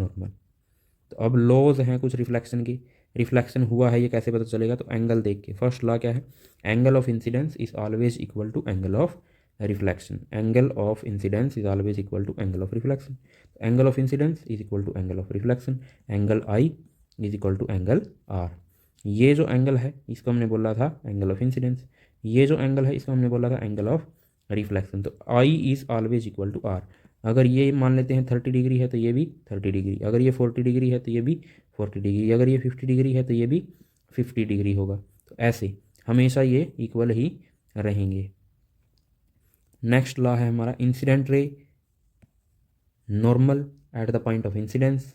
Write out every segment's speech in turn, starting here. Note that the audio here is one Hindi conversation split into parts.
नॉर्मल। तो अब लॉज हैं कुछ रिफ्लेक्शन की, रिफ्लेक्शन हुआ है ये कैसे पता चलेगा, तो एंगल देख के। फर्स्ट लॉ क्या है, angle of incidence is always equal to angle of reflection. Angle of incidence is always equal to angle of reflection. Angle of incidence is equal to angle of reflection. Angle i is equal to angle r. ये जो एंगल है इसको हमने बोला था एंगल ऑफ इंसिडेंस, ये जो एंगल है इसको हमने बोला था एंगल ऑफ रिफ्लेक्शन। तो i is always equal to r. अगर ये मान लेते हैं 30 डिग्री है तो ये भी 30 डिग्री, अगर ये 40 डिग्री है तो ये भी 40 डिग्री, अगर ये 50 डिग्री है तो ये भी 50 डिग्री होगा। तो ऐसे हमेशा ये इक्वल ही रहेंगे। नेक्स्ट लॉ है हमारा incident ray normal at the point of incidence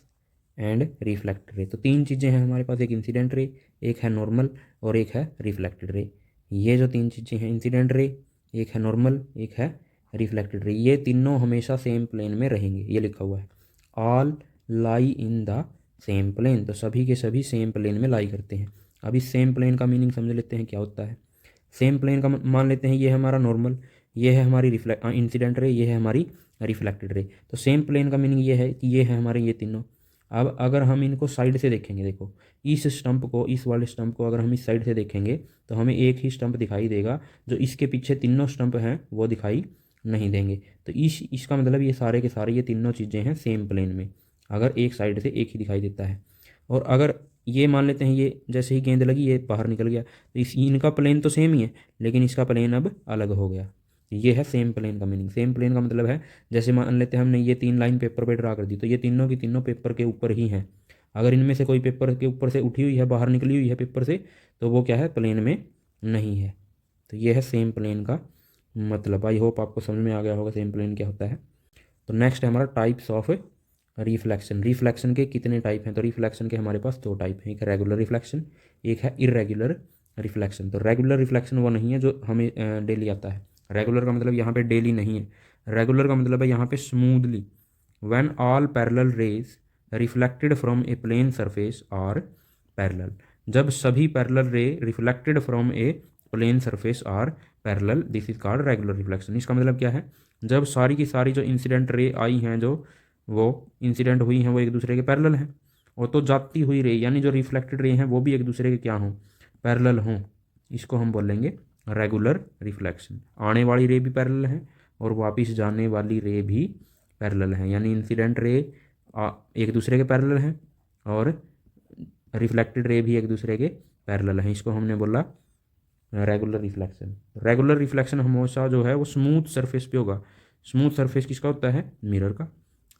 and reflected ray. तो तीन चीज़ें हैं हमारे पास, एक इंसिडेंट रे, एक है नॉर्मल और एक है रिफ्लेक्टेड रे। ये जो तीन चीज़ें हैं, इंसिडेंट रे, एक है नॉर्मल, एक है रिफ्लेक्टेड रे, ये तीनों हमेशा सेम प्लेन में रहेंगे। ये लिखा हुआ है all lie in the same plane. तो सभी के सभी सेम प्लेन में लाई करते हैं। अब इस सेम प्लेन का मीनिंग समझ लेते हैं क्या होता है। सेम प्लेन का मान लेते हैं ये है हमारा नॉर्मल, ये है हमारी इंसिडेंट रे, ये है हमारी रिफ्लेक्टेड रे। तो सेम प्लेन का मीनिंग ये है कि ये है हमारे ये तीनों। अब अगर हम इनको साइड से देखेंगे, देखो इस स्टंप को, इस वाले स्टंप को अगर हम इस साइड से देखेंगे तो हमें एक ही स्टंप दिखाई देगा, जो इसके पीछे तीनों स्टंप हैं वो दिखाई नहीं देंगे। तो इसका मतलब ये सारे के सारे ये तीनों चीज़ें हैं सेम प्लेन में, अगर एक साइड से एक ही दिखाई देता है। और अगर ये मान लेते हैं ये जैसे ही गेंद लगी ये बाहर निकल गया, तो इनका प्लेन तो सेम ही है लेकिन इसका प्लेन अब अलग हो गया। ये है सेम प्लेन का मीनिंग। सेम प्लेन का मतलब है जैसे मान लेते हैं हमने ये तीन लाइन पेपर पे ड्रा कर दी, तो ये तीनों की तीनों पेपर के ऊपर ही हैं। अगर इनमें से कोई पेपर के ऊपर से उठी हुई है, बाहर निकली हुई है पेपर से, तो वो क्या है, प्लेन में नहीं है। तो ये है सेम प्लेन का मतलब। आई होप आपको समझ में आ गया होगा सेम प्लेन क्या होता है। तो नेक्स्ट है हमारा टाइप्स ऑफ रिफ्लेक्शन। रिफ्लेक्शन के कितने टाइप हैं, तो रिफ्लेक्शन के हमारे पास दो टाइप हैं, एक रेगुलर रिफ्लेक्शन, एक है इरेगुलर रिफ्लेक्शन। तो रेगुलर रिफ्लेक्शन वो नहीं है जो हमें डेली आता है। रेगुलर का मतलब यहाँ पे डेली नहीं है, रेगुलर का मतलब है यहाँ पे smoothly. When all parallel rays reflected from a plane surface are parallel. जब सभी parallel ray reflected from a plane surface are parallel, this is called regular reflection. इसका मतलब क्या है, जब सारी की सारी जो इंसिडेंट रे आई हैं, जो वो इंसिडेंट हुई हैं, वो एक दूसरे के पैरेलल हैं। और तो जाती हुई रे यानी जो रिफ्लेक्टेड रे हैं वो भी एक दूसरे के क्या हों, पैरेलल हों, इसको हम बोलेंगे रेगुलर रिफ्लेक्शन। आने वाली रे भी पैरेलल हैं और वापस जाने वाली रे भी पैरेलल हैं, यानी इंसिडेंट रे एक दूसरे के पैरेलल हैं और रिफ्लेक्टेड रे भी एक दूसरे के पैरेलल हैं। इसको हमने बोला रेगुलर रिफ्लेक्शन। रेगुलर रिफ्लेक्शन हमेशा जो है वो स्मूथ सरफेस पे होगा। स्मूथ सरफेस किसका होता है, मिरर का।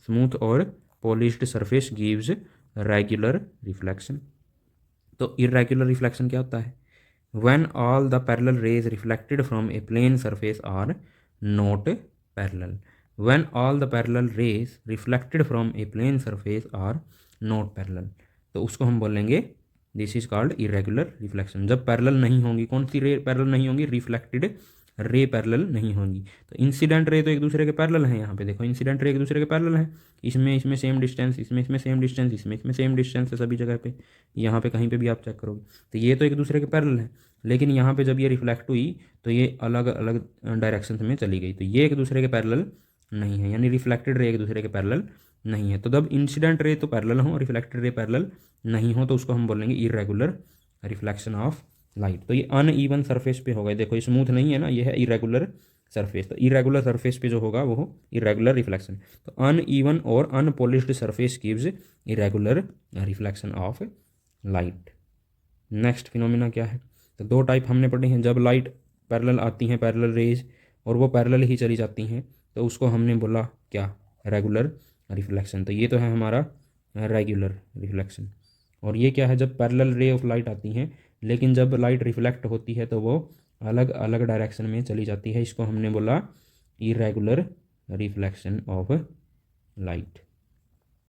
स्मूथ और polished surface gives regular reflection. तो इरेगुलर रिफ्लेक्शन क्या होता है, when all the parallel rays reflected from a plane surface are not parallel. When all the parallel rays reflected from a plane surface are not parallel, तो उसको हम बोलेंगे this is called irregular reflection. जब पैरेलल नहीं होंगी, कौन सी रे पैरेलल नहीं होंगी, रिफ्लेक्टेड रे पैरेलल नहीं होंगी। तो इंसिडेंट रे तो एक दूसरे के पैरेलल हैं, यहाँ पे देखो इंसिडेंट रे एक दूसरे के पैरेलल हैं। इसमें सेम डिस्टेंस, इसमें सेम डिस्टेंस, इसमें सेम डिस्टेंस है सभी जगह पे, यहाँ पे कहीं पे भी आप चेक करोगे तो ये तो एक दूसरे के पैरेलल हैं। लेकिन यहाँ पे जब ये रिफ्लेक्ट हुई तो ये अलग अलग डायरेक्शन में चली गई, तो ये एक दूसरे के पैरेलल नहीं है, यानी रिफ्लेक्टेड रे एक दूसरे के पैरेलल नहीं है। तो जब इंसिडेंट रे तो पैरेलल हो, रिफ्लेक्टेड रे पैरेलल नहीं हो, तो उसको हम बोलेंगे इरेगुलर रिफ्लेक्शन ऑफ लाइट। तो ये अनइवन सरफेस पे होगा, देखो ये स्मूथ नहीं है ना, ये है इरेगुलर सरफेस। तो इरेगुलर सरफेस पे जो होगा वो इरेगुलर रिफ्लेक्शन। तो अनइवन और unpolished surface gives irregular reflection of light. Next phenomena क्या है, तो दो टाइप हमने पढ़े हैं। जब लाइट पैरेलल आती हैं, पैरेलल रेज, और वो पैरेलल ही चली जाती हैं, तो उसको हमने बोला क्या, रेगुलर रिफ्लेक्शन। तो ये तो है हमारा रेगुलर रिफ्लेक्शन। और ये क्या है, जब पैरेलल रे ऑफ लाइट आती हैं लेकिन जब लाइट रिफ्लेक्ट होती है तो वो अलग अलग डायरेक्शन में चली जाती है, इसको हमने बोला इरेगुलर रिफ्लेक्शन ऑफ लाइट।